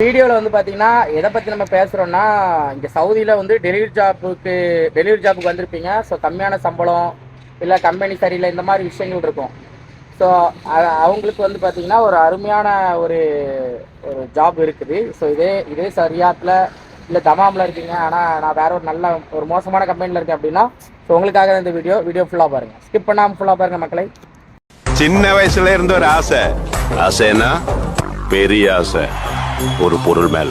வீடியோவில் வந்து பார்த்தீங்கன்னா எதை பற்றி நம்ம பேசுகிறோன்னா, இங்கே சவுதியில் வந்து டெலிவரி ஜாப்புக்கு வந்திருப்பீங்க. ஸோ கம்மியான சம்பளம் இல்லை கம்பெனி சரியில்லை இந்த மாதிரி விஷயங்கள் இருக்கும். ஸோ அவங்களுக்கு வந்து பார்த்தீங்கன்னா ஒரு அருமையான ஒரு ஒரு ஜாப் இருக்குது. ஸோ இதே சரியாத்தில் இல்லை தமாமில் இருக்கீங்க, ஆனால் நான் வேற ஒரு நல்ல ஒரு மோசமான கம்பெனியில் இருக்கேன் அப்படின்னா, ஸோ உங்களுக்காக இந்த வீடியோ ஃபுல்லாக பாருங்கள். ஸ்கிப் பண்ணாமல் ஃபுல்லாக பாருங்கள் மக்களை. சின்ன வயசுல இருந்து ஒரு ஆசைன்னா பெரிய ஆசை ஒரு பொருள் மேல.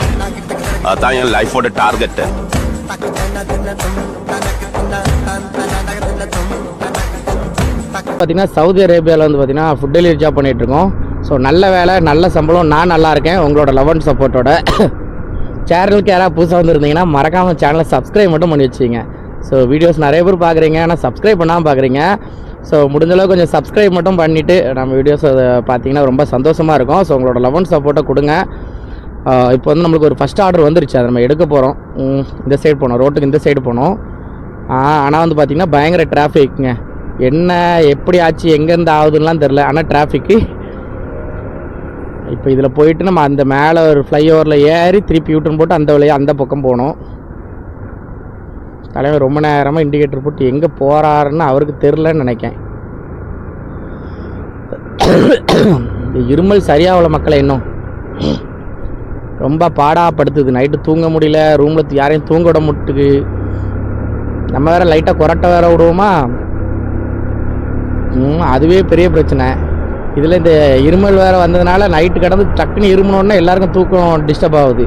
அதான் என் லைஃபோட டார்கெட். பார்த்தீங்கன்னா சவுதி அரேபியாவில் வந்து பார்த்தீங்கன்னா ஃபுட் டெலிவரி ஜாப் பண்ணிகிட்டு இருக்கோம். ஸோ நல்ல வேலை, நல்ல சம்பளம், நான் நல்லா இருக்கேன் உங்களோட லவ் அண்ட் சப்போர்ட்டோட. சேனலுக்கு யாராவது புதுசாக வந்துருந்தீங்கன்னா மறக்காமல் சேனலை சப்ஸ்கிரைப் மட்டும் பண்ணி வச்சுங்க. ஸோ வீடியோஸ் நிறைய பேர் பார்க்குறீங்க, ஆனால் சப்ஸ்கிரைப் பண்ணாமல் பார்க்குறீங்க. ஸோ முடிஞ்சளவு கொஞ்சம் சப்ஸ்கிரைப் மட்டும் பண்ணிவிட்டு நம்ம வீடியோஸ் பார்த்தீங்கன்னா ரொம்ப சந்தோஷமாக இருக்கும். ஸோ உங்களோட லவ் அண்ட் சப்போர்ட்டை கொடுங்க. இப்போ வந்து நம்மளுக்கு ஒரு ஃபஸ்ட் ஆர்டர் வந்துருச்சு, அதை நம்ம எடுக்க போகிறோம். இந்த சைடு போனோம், ரோட்டுக்கு இந்த சைடு போனோம். ஆனால் வந்து பார்த்திங்கன்னா பயங்கர டிராஃபிக்ங்க. என்ன எப்படி ஆச்சு, எங்கேருந்து ஆகுதுன்னெலாம் தெரில, ஆனால் டிராஃபிக்கு. இப்போ இதில் போயிட்டு நம்ம அந்த மேலே ஒரு ஃப்ளைஓவரில் ஏறி திருப்பி யூட்டன் போட்டு அந்த வழியாக அந்த பக்கம் போகணும். தலைவர் ரொம்ப நேரமாக இண்டிகேட்டர் போட்டு எங்கே போகிறாருன்னு அவருக்கு தெரிலன்னு நினைக்கேன். இந்த இருமல் சரியாகல மக்களை, இன்னும் ரொம்ப பாடாப்படுத்துது. நைட்டு தூங்க முடியல, ரூமில் யாரையும் தூங்க விட முட்டுக்கு. நம்ம வேறு லைட்டாக கொரட்டை வேற விடுவோமா, அதுவே பெரிய பிரச்சனை. இதில் இந்த இருமல் வேறு வந்ததுனால நைட்டு கிடந்து டக்குன்னு இருமணுன்னா எல்லாருக்கும் தூக்கம் டிஸ்டர்ப் ஆகுது.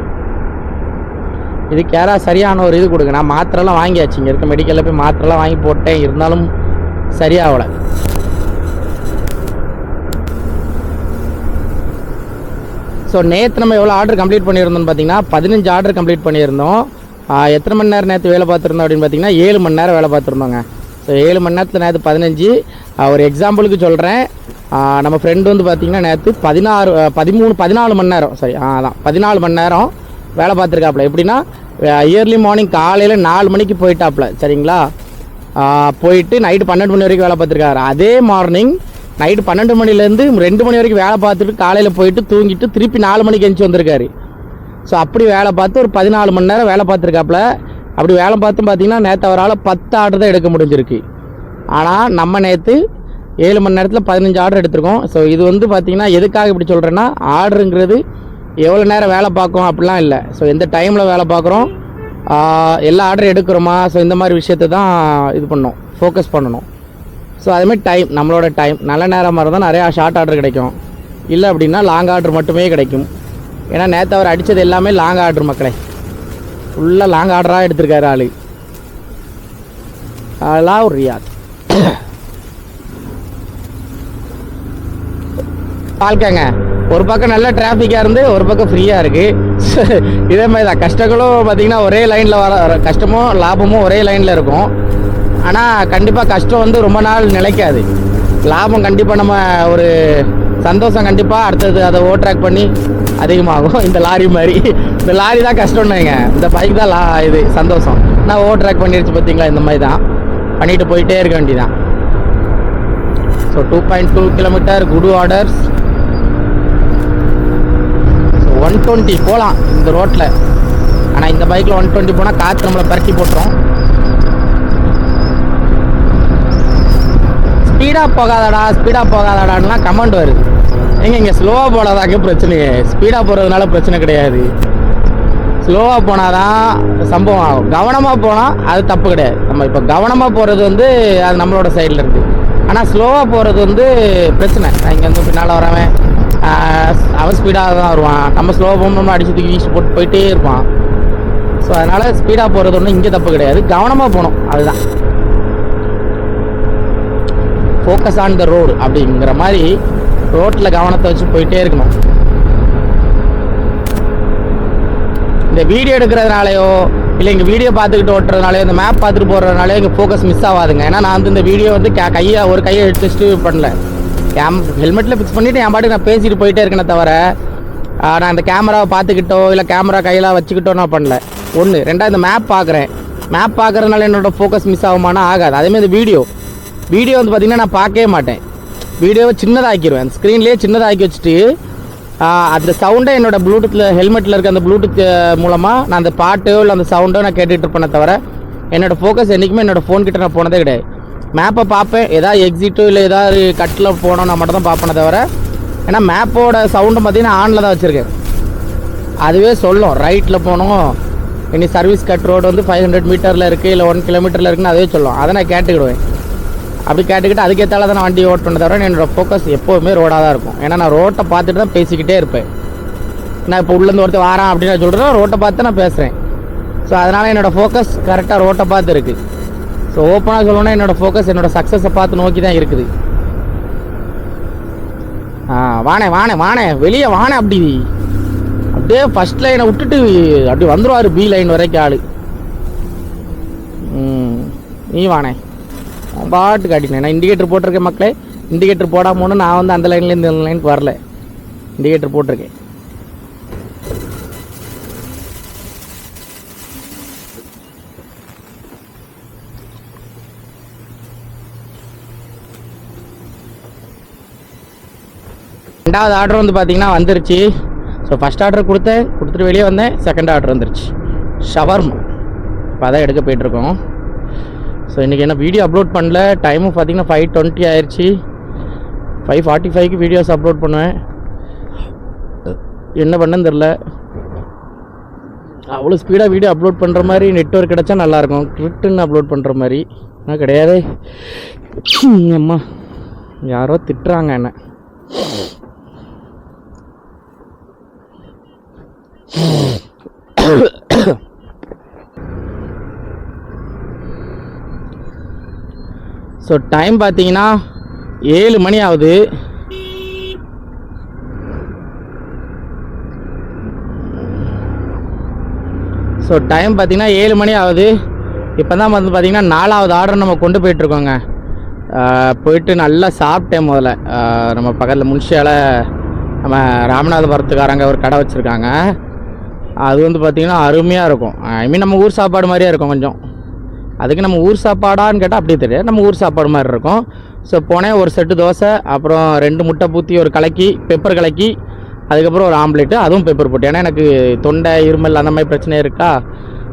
இதுக்கு யாராவது சரியான ஒரு இது கொடுங்க. நான் மாத்திரைலாம் வாங்கியாச்சு, இங்கே இருக்க மெடிக்கலில் போய் மாத்திரைலாம் வாங்கி போட்டேன், இருந்தாலும் சரியாகலை. ஸோ நேற்று நம்ம எவ்வளோ ஆர்டர் கம்ப்ளீட் பண்ணியிருந்தோம்னு பார்த்தீங்கன்னா 15 ஆர்டர் கம்ப்ளீட் பண்ணியிருந்தோம். எத்தனை மணி நேரம் நேற்று வேலை பார்த்துருந்தோம் அப்படின்னு பார்த்தீங்கன்னா 7 மணி நேரம் வேலை பார்த்துருந்தோங்க. ஸோ 7 மணி நேரத்தில் நேற்று 15. ஒரு எக்ஸாம்பிளுக்கு சொல்கிறேன், நம்ம ஃப்ரெண்டு வந்து பார்த்திங்கன்னா நேற்று 14 மணி நேரம், சாரி அதான் 14 மணி நேரம் வேலை பார்த்துருக்காப்புல. எப்படின்னா இயர்லி மார்னிங் காலையில் 4 மணிக்கு போயிட்டாப்புல, சரிங்களா. போயிட்டு நைட்டு 12 மணி வரைக்கும் வேலை பார்த்துருக்காரு. அதே மார்னிங் நைட்டு 12 மணிலேருந்து 2 மணி வரைக்கும் வேலை பார்த்துட்டு காலையில் போயிட்டு தூங்கிட்டு திருப்பி 4 மணிக்கு எழுந்துச்சி வந்திருக்காரு. ஸோ அப்படி வேலை பார்த்து ஒரு 14 மணி நேரம் வேலை பார்த்துருக்காப்புல. அப்படி வேலை பார்த்து பார்த்தீங்கன்னா நேற்று அவரால் 10 ஆர்டர் தான் எடுக்க முடிஞ்சிருக்கு. ஆனால் நம்ம நேற்று 7 மணி நேரத்தில் 15 ஆர்டர் எடுத்திருக்கோம். ஸோ இது வந்து பார்த்திங்கன்னா எதுக்காக இப்படி சொல்கிறேன்னா, ஆர்டருங்கிறது எவ்வளோ நேரம் வேலை பார்க்கும் அப்படிலாம் இல்லை. ஸோ எந்த டைமில் வேலை பார்க்குறோம், எல்லா ஆர்டர் எடுக்கிறோமா, ஸோ இந்த மாதிரி விஷயத்தை தான் இது பண்ணணும், ஃபோக்கஸ் பண்ணணும். ஸோ அதுமாதிரி டைம், நம்மளோட டைம் நல்ல நேரமாக இருந்தால் நிறையா ஷார்ட் ஆர்டர் கிடைக்கும், இல்லை அப்படின்னா லாங் ஆர்டர் மட்டுமே கிடைக்கும். ஏன்னா நேற்று அவர் அடித்தது எல்லாமே லாங் ஆர்டர் மக்களே, ஃபுல்லாக லாங் ஆர்டராக எடுத்திருக்காரு ஆள். அதெல்லாம் ஒரு ரியாத் வாழ்க்கைங்க. ஒரு பக்கம் நல்ல டிராஃபிக்காக இருந்து ஒரு பக்கம் ஃப்ரீயாக இருக்குது. இதே மாதிரி தான் கஷ்டங்களும் பார்த்திங்கன்னா ஒரே லைனில் வர, கஷ்டமும் லாபமும் ஒரே லைனில் இருக்கும். ஆனால் கண்டிப்பாக கஷ்டம் வந்து ரொம்ப நாள் நிலைக்காது, லாபம் கண்டிப்பாக நம்ம ஒரு சந்தோஷம் கண்டிப்பாக அடுத்தது அதை ஓவர்ட்ராக் பண்ணி அதிகமாகும். இந்த லாரி மாதிரி, இந்த லாரி தான் கஷ்டம்னுங்க, இந்த பைக் தான் இது சந்தோஷம். நான் ஓவர்ட்ராக் பண்ணிடுச்சு பார்த்தீங்களா, இந்த மாதிரி தான் பண்ணிட்டு போயிட்டே இருக்க வேண்டியதான். So 2.2 kilometre, good orders. 120 போகலாம் இந்த ரோட்டில், ஆனால் இந்த பைக்கில் 120 போனால் காற்று நம்மளை பரட்டி போட்டுரும். ஸ்பீடாக போகாதடான்லாம் கமெண்ட் வருது. இங்கே ஸ்லோவாக போடாதாங்க பிரச்சனையே, ஸ்பீடாக போகிறதுனால பிரச்சனை கிடையாது. ஸ்லோவாக போனால் தான் சம்பவம் ஆகும். கவனமாக போனால் அது தப்பு கிடையாது. நம்ம இப்போ கவனமாக போகிறது வந்து அது நம்மளோட சைடில் இருக்குது. ஆனால் ஸ்லோவாக போகிறது வந்து பிரச்சனை. இங்கே வந்து பின்னால் வரவன் அவன் ஸ்பீடாக தான் வருவான், நம்ம ஸ்லோவாக போகணும்னு அடிச்சு தூக்கி வீசி போட்டு போயிட்டே இருப்பான். ஸோ அதனால் ஸ்பீடாக போகிறது ஒன்றும் இங்கே தப்பு கிடையாது, கவனமாக போகணும், அதுதான். ஃபோக்கஸ் ஆன் த ரோடு அப்படிங்கிற மாதிரி ரோட்டில் கவனத்தை வச்சு போயிட்டே இருக்கணும். இந்த வீடியோ எடுக்கிறதுனாலையோ இல்லை இங்கே வீடியோ பார்த்துக்கிட்டு ஓட்டுறதுனாலையோ இந்த மேப் பார்த்துட்டு போடுறதுனாலையோ இங்கே ஃபோக்கஸ் மிஸ் ஆகாதுங்க. ஏன்னா நான் வந்து இந்த வீடியோ வந்து ஒரு கையை எடுத்துட்டு பண்ணல, ஹெல்மெட்டில் ஃபிக்ஸ் பண்ணிவிட்டு என் பாட்டுக்கு நான் பேசிட்டு போயிட்டே இருக்கேனே தவிர நான் இந்த கேமராவை பார்த்துக்கிட்டோ இல்லை கேமரா கையில் வச்சுக்கிட்டோ நான் பண்ணல. ஒன்று. ரெண்டாவது, இந்த மேப் பார்க்குறதுனால என்னோடய ஃபோக்கஸ் மிஸ் ஆகுமானா ஆகாது. அதேமாதிரி இந்த வீடியோ வந்து பார்த்திங்கன்னா நான் பார்க்கவே மாட்டேன், வீடியோவை சின்னதாக்கிடுவேன், அந்த ஸ்க்ரீன்லேயே சின்னதாக்கி வச்சுட்டு அந்த சவுண்டை என்னோடய ப்ளூடூத்தில் ஹெல்மெட்டில் இருக்க அந்த ப்ளூடூத் மூலமாக நான் அந்த பாட்டோ இல்லை அந்த சவுண்டோ நான் கேட்டுகிட்டு இருப்பேனே தவிர என்னோடய ஃபோக்கஸ் என்றைக்குமே என்னோடய ஃபோன் கிட்ட நான் போனதே கிடையாது. மேப்பை பார்ப்பேன், ஏதாவது எக்ஸிட்டோ இல்லை ஏதாவது கட்டில் போனோம் நான் மட்டும் தான் பார்ப்பேனே தவிர, ஏன்னா மேப்போட சவுண்டை பார்த்தீங்கன்னா ஆனில் தான் வச்சுருக்கேன். அதுவே சொல்லும் ரைட்டில் போனோம், இனி சர்வீஸ் கட் ரோடு வந்து 500 மீட்டரில் இருக்குது இல்லை 1 கிலோமீட்டரில் இருக்குன்னு அதுவே சொல்லும். அதை நான் கேட்டுக்கிடுவேன். அப்படி கேட்டுக்கிட்டு அதுக்கேற்றால தான் நான் வண்டி ஓட் பண்ண தவிர என்னோடய ஃபோக்கஸ் எப்போவுமே ரோடாக தான் இருக்கும். ஏன்னா நான் ரோட்டை பார்த்துட்டு தான் பேசிக்கிட்டே இருப்பேன். நான் இப்போ உள்ளேருந்து ஒருத்தர் வாரான் அப்படின்னு நான் சொல்கிறேன், ரோட்டை பார்த்து நான் பேசுகிறேன். ஸோ அதனால் என்னோடய ஃபோக்கஸ் கரெக்டாக ரோட்டை பார்த்து இருக்குது. ஸோ ஓப்பனாக சொல்லணுன்னா என்னோடய ஃபோக்கஸ் என்னோடய சக்ஸஸை பார்த்து நோக்கி தான் இருக்குது. வானே வானே வானே வெளியே வானே அப்படியே ஃபஸ்ட் லைனை விட்டுட்டு அப்படி வந்துடுவார் பி லைன் வரைக்கும் ஆள். நீ வானே பாட்டு காட்டினேன். நான் இண்டிகேட்டர் போட்டிருக்கேன் மக்களே. இண்டிகேட்டர் போடாமல் ஒன்று நான் வந்து அந்த லைன்லேருந்து இந்த லைனுக்கு வரல, இண்டிகேட்டர் போட்டிருக்கேன். ரெண்டாவது ஆர்டர் வந்து பார்த்தீங்கன்னா வந்துருச்சு. ஸோ ஃபஸ்ட் ஆர்டர் கொடுத்துட்டு வெளியே வந்தேன். செகண்ட் ஆர்டர் வந்துருச்சு, ஷவர்மா. இப்போ அதான் எடுக்க போயிட்டுருக்கோம். ஸோ இன்றைக்கி என்ன வீடியோ அப்லோட் பண்ணல. டைமும் பார்த்தீங்கன்னா 5:20 ஆயிடுச்சு. 5:45க்கு வீடியோஸ் அப்லோட் பண்ணுவேன். என்ன பண்ணன்னு தெரில. அவ்வளோ ஸ்பீடாக வீடியோ அப்லோட் பண்ணுற மாதிரி நெட்வொர்க் கிடச்சா நல்லாயிருக்கும். ட்விட்டுன்னு அப்லோட் பண்ணுற மாதிரி ஆனால் கிடையாது. அம்மா யாரோ திட்டுறாங்க என்ன. ஸோ டைம் பார்த்தீங்கன்னா 7 மணி ஆகுது. ஸோ டைம் பார்த்தீங்கன்னா 7 மணி ஆகுது. இப்போ தான் வந்து பார்த்தீங்கன்னா 4வது ஆர்டர் நம்ம கொண்டு போயிட்டுருக்கோங்க. போயிட்டு நல்லா சாப்பிட்டேன். முதல்ல நம்ம பக்கத்தில் முன்ஷியால் நம்ம ராமநாதபுரத்துக்காரங்க ஒரு கடை வச்சுருக்காங்க. அது வந்து பார்த்திங்கன்னா அருமையாக இருக்கும். ஐ மீன் நம்ம ஊர் சாப்பாடு மாதிரியே இருக்கும் கொஞ்சம். அதுக்கு நம்ம ஊர் சாப்பாடான்னு கேட்டால் அப்படியே தெரியாது, நம்ம ஊர் சாப்பாடு மாதிரி இருக்கும். ஸோ போனேன், ஒரு செட்டு தோசை, அப்புறம் 2 முட்டை பூத்தி, ஒரு கலக்கி பெப்பர் கலக்கி, அதுக்கப்புறம் ஒரு ஆம்லேட்டு, அதுவும் பெப்பர் போட்டு. ஏன்னா எனக்கு தொண்டை இருமல் அந்த மாதிரி பிரச்சனை இருக்கா.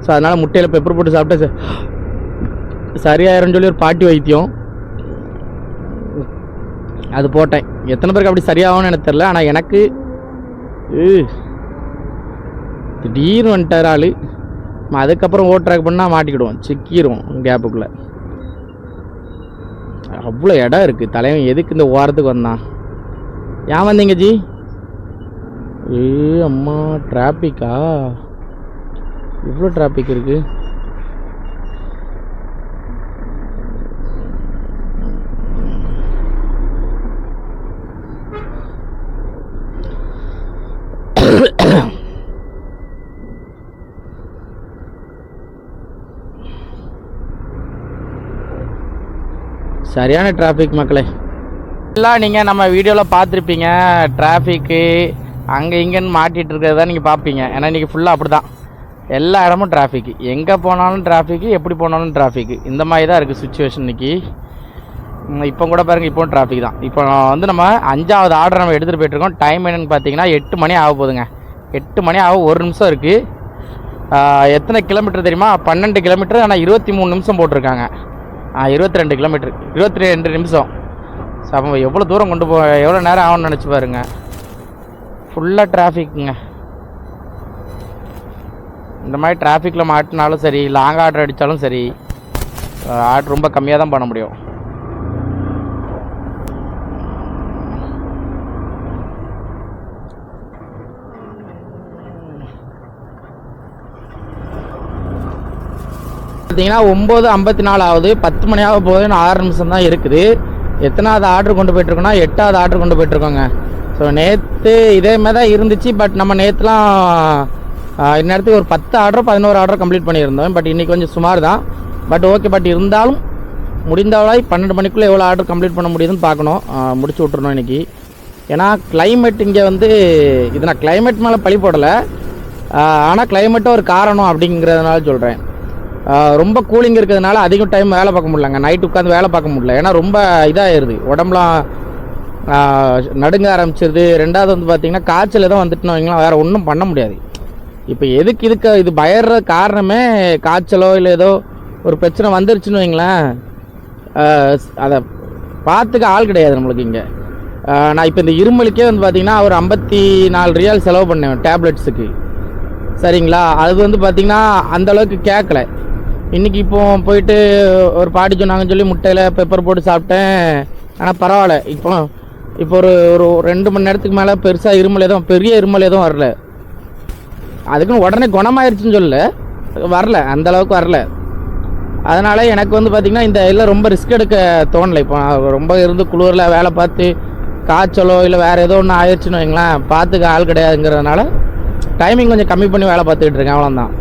ஸோ அதனால் முட்டையில் பெப்பர் போட்டு சாப்பிட்டு சரியாயிரும்னு சொல்லி ஒரு பாட்டி வைத்தியம் அது போட்டேன். எத்தனை பேருக்கு அப்படி சரியாகும்னு எனக்கு தெரில. ஆனால் எனக்கு திடீர்னு வந்துட்டார் ஆள். அதுக்கப்புறம் ஓட்ராக் பண்ணால் மாட்டிக்கிடுவோம், சிக்கிடுவோம் கேப்புக்குள்ளே. அவ்வளோ இடம் இருக்குது. தலைவன் எதுக்கு இந்த ஓரத்துக்கு வந்தான்? ஏன் வந்தீங்க ஜி? அம்மா டிராஃபிக்கா? இவ்வளோ டிராஃபிக் இருக்குது. சரியான டிராஃபிக் மக்களே. எல்லாம் நீங்கள் நம்ம வீடியோவில் பார்த்துருப்பீங்க. டிராஃபிக்கு அங்கே இங்கேன்னு மாட்டிகிட்டு இருக்கிறது தான் நீங்கள் பார்ப்பீங்க. ஏன்னா இன்றைக்கி ஃபுல்லாக அப்படி தான், எல்லா இடமும் டிராஃபிக்கு. எங்கே போனாலும் டிராஃபிக்கு, எப்படி போனாலும் டிராஃபிக்கு. இந்த மாதிரி தான் இருக்குது சுச்சுவேஷன் இன்றைக்கி. இப்போ கூட பாருங்கள், இப்போவும் டிராஃபிக் தான். இப்போ வந்து நம்ம 5வது ஆர்டர் நம்ம எடுத்துகிட்டு போயிட்டுருக்கோம். டைம் என்னென்னு பார்த்தீங்கன்னா 8 மணி ஆக போகுதுங்க. 8 மணி ஆக 1 நிமிஷம் இருக்குது. எத்தனை கிலோமீட்டர் தெரியுமா? 12 கிலோமீட்டர். ஆனால் 23 நிமிஷம் போட்டிருக்காங்க. 22 கிலோமீட்டர், 22 நிமிஷம். ஸோ அப்போ எவ்வளோ தூரம் கொண்டு எவ்வளோ நேரம் ஆகும்னு நினச்சி பாருங்க. ஃபுல்லாக டிராஃபிக்குங்க. இந்த மாதிரி டிராஃபிக்கில் மாட்டினாலும் சரி, லாங் ஆர்டர் அடித்தாலும் சரி, ஆர்டர் ரொம்ப கம்மியாக தான் பண்ண முடியும். பார்த்தீங்கன்னா 9:54 ஆகுது. 10 மணி ஆக போகுதுன்னு 6 நிமிஷம் தான் இருக்குது. எத்தனாவது ஆர்டர் கொண்டு போயிட்டுருக்கோன்னா 8வது ஆர்டர் கொண்டு போயிட்டுருக்கோங்க. ஸோ நேற்று இதே மாதிரி தான் இருந்துச்சு. பட் நம்ம நேற்றுலாம் இந்நேரத்துக்கு ஒரு 10 ஆர்டர் 11 ஆர்டர் கம்ப்ளீட் பண்ணியிருந்தோம். பட் இன்றைக்கி கொஞ்சம் சுமார் தான். But okay. பட் இருந்தாலும் முடிந்தவளாய் 12 மணிக்குள்ளே எவ்வளோ ஆர்டர் கம்ப்ளீட் பண்ண முடியுதுன்னு பார்க்கணும். முடிச்சு விட்றணும் இன்றைக்கி. ஏன்னா கிளைமேட் இங்கே வந்து இது நான் கிளைமேட் மேலே பழி போடலை. ஆனால் கிளைமேட்டும் ஒரு காரணம் அப்படிங்கிறதுனால சொல்கிறேன். ரொம்ப கூலிங் இருக்கிறதுனால அதிகம் டைம் வேலை பார்க்க முடியலங்க. நைட்டு உட்காந்து வேலை பார்க்க முடியல. ஏன்னா ரொம்ப இதாகிடுது உடம்புலாம். நடுங்க ஆரம்பிச்சிருது. ரெண்டாவது வந்து பார்த்திங்கன்னா காய்ச்சல் எதுவும் வந்துட்டுன்னு வைங்களா, வேறு ஒன்றும் பண்ண முடியாது. இப்போ இதுக்கு இது பயற காரணமே காய்ச்சலோ இல்லை ஏதோ ஒரு பிரச்சனை வந்துருச்சுன்னு வைங்களேன், அதை பார்த்துக்க ஆள் கிடையாது நம்மளுக்கு இங்கே. நான் இப்போ இந்த இருமலுக்கே வந்து பார்த்திங்கன்னா ஒரு 54 ரியால் செலவு பண்ணேன் டேப்லெட்ஸுக்கு, சரிங்களா. அது வந்து பார்த்திங்கன்னா அந்தளவுக்கு கேட்கல. இன்றைக்கி இப்போ போயிட்டு ஒரு பாட்டி சொன்னாங்கன்னு சொல்லி முட்டையில் பெப்பர் போட்டு சாப்பிட்டேன். ஆனால் பரவாயில்ல. இப்போ ஒரு 2 மணி நேரத்துக்கு மேலே பெருசாக பெரிய இருமல் எதுவும் வரல. அதுக்குன்னு உடனே குணமாயிருச்சுன்னு சொல்லல, வரல, அந்தளவுக்கு வரல. அதனால் எனக்கு வந்து பார்த்திங்கன்னா இந்த எல்லாம் ரொம்ப ரிஸ்க் எடுக்க தோணலை. இப்போ ரொம்ப இருந்து குளிரில் வேலை பார்த்து காய்ச்சலோ இல்லை வேறு ஏதோ ஒன்று ஆயிடுச்சுன்னு வைங்களேன், பார்த்துக்க ஆள் கிடையாதுங்கிறதுனால டைமிங் கொஞ்சம் கம்மி பண்ணி வேலை பார்த்துக்கிட்டு இருக்கேன், அவ்வளோதான்.